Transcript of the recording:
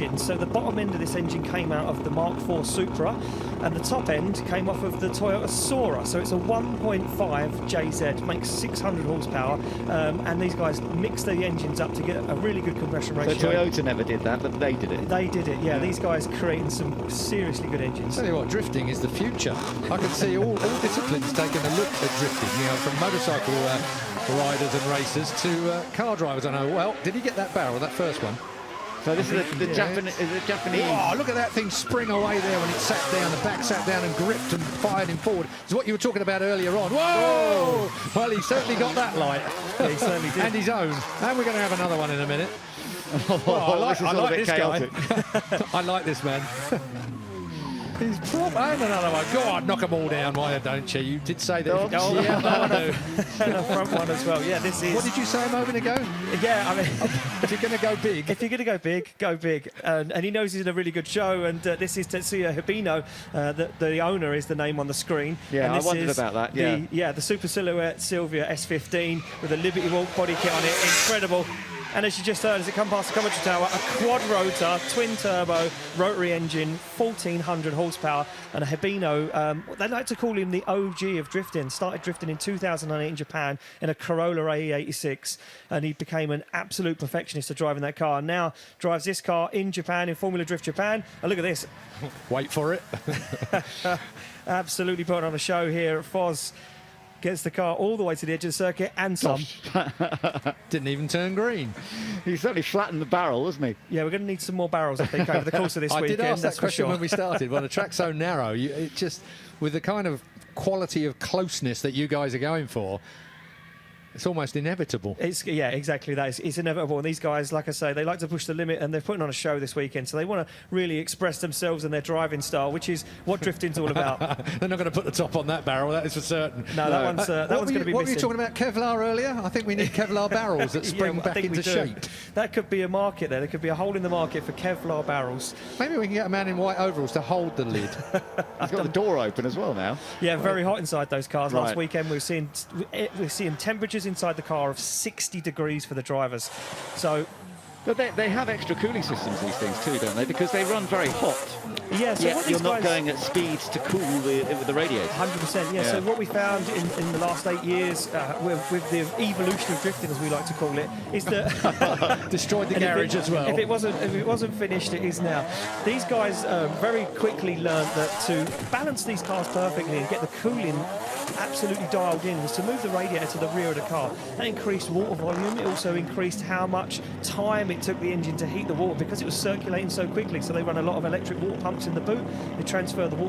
engines. So the bottom end of this engine came out of the Mark IV Supra, and the top end came off of the Toyota Sora. So it's a 1.5 JZ, makes 600 horsepower, and these guys mixed the engines up to get a really good compression ratio. So Toyota never did that, but they did it. They did it, yeah. These guys creating some seriously good engines. Tell you what, drifting is the future. I can see all disciplines taking a look at drifting, you know, from motorcycle riders and racers to car drivers. I know. Well, did he get that barrel, that first one? So this is the Japanese. Oh, look at that thing spring away there when it sat down. The back sat down and gripped and fired him forward. It's what you were talking about earlier on. Whoa! Well, he certainly got that light. Yeah, he certainly did. And his own. And we're going to have another one in a minute. Oh, I like this guy. I like this man. He's prop and another one. Go on, knock them all down. Why don't you? You did say that. Oh, yeah, I do. And a front one as well. Yeah, this is. What did you say a moment ago? Yeah, I mean, if you're going to go big. If you're going to go big, go big. And he knows he's in a really good show. And this is Tetsuya Hibino. The owner is the name on the screen. Yeah, and I this wondered is about that. Yeah, the Super Silhouette Silvia S15 with a Libertywalk body kit on it. Incredible. And as you just heard, as it comes past the commentary tower, a quad rotor, twin turbo, rotary engine, 1400 horsepower, and a Hibino. They like to call him the OG of drifting. Started drifting in 2008 in Japan in a Corolla AE86, and he became an absolute perfectionist of driving that car. And now drives this car in Japan, in Formula Drift Japan. And look at this. Wait for it. Absolutely putting on a show here at Foz. Gets the car all the way to the edge of the circuit and some. Didn't even turn green. He certainly flattened the barrel, wasn't he? Yeah, we're going to need some more barrels, I think, over the course of this weekend. I did ask that question sure. when we started. When a track's so narrow, it just, with the kind of quality of closeness that you guys are going for, it's almost inevitable. Yeah, exactly that. It's inevitable. And these guys, like I say, they like to push the limit, and they're putting on a show this weekend. So they want to really express themselves and their driving style, which is what drifting's all about. They're not going to put the top on that barrel, that is for certain. No, that one's going to be What missing. were you talking about, Kevlar earlier? I think we need Kevlar barrels that spring back into shape. That could be a market there. There could be a hole in the market for Kevlar barrels. Maybe we can get a man in white overalls to hold the lid. He's got the door open as well now. Yeah, very hot inside those cars. Right. Last weekend we were seeing temperatures inside the car of 60 degrees for the drivers. So, but they have extra cooling systems, these things too, don't they? Because they run very hot. Yeah, so what you're not going at speeds to cool with the radiator. 100%, yeah. So what we found in the last 8 years with the evolution of drifting, as we like to call it, is that destroyed the garage as well. If it wasn't finished, it is now. These guys very quickly learned that to balance these cars perfectly and get the cooling absolutely dialed in was to move the radiator to the rear of the car. That increased water volume. It also increased how much time it took the engine to heat the water because it was circulating so quickly. So they run a lot of electric water pumps in the boot. They transfer the water